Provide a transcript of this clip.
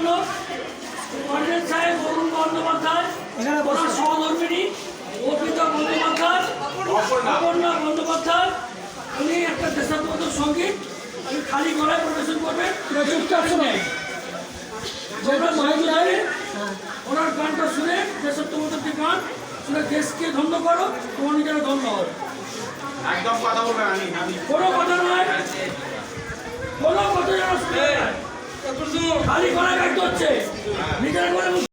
জন্য কর্নেল সাহেব অরুণ বন্দ্যোপাধ্যায়, ওনার সহধর্মিনী অর্পিতা বন্দ্যোপাধ্যায়, অপর্ণা বন্দ্যোপাধ্যায়, উনি একটা দেশাত্মবোধক সঙ্গীত খালি গলায় পরিবেশন করবেন। ওনার গানটা শুনে দেশাত্মবোধক যে গান শুনে দেশকে ধন্য করো, তোমার নিজেরা ধন্য হবে। একদম কথা বলবেন, আমি কোনো কথা নয়, কোনো কথা যেন শুনে খালি গলায় গাইতে হচ্ছে নিজেরা করে।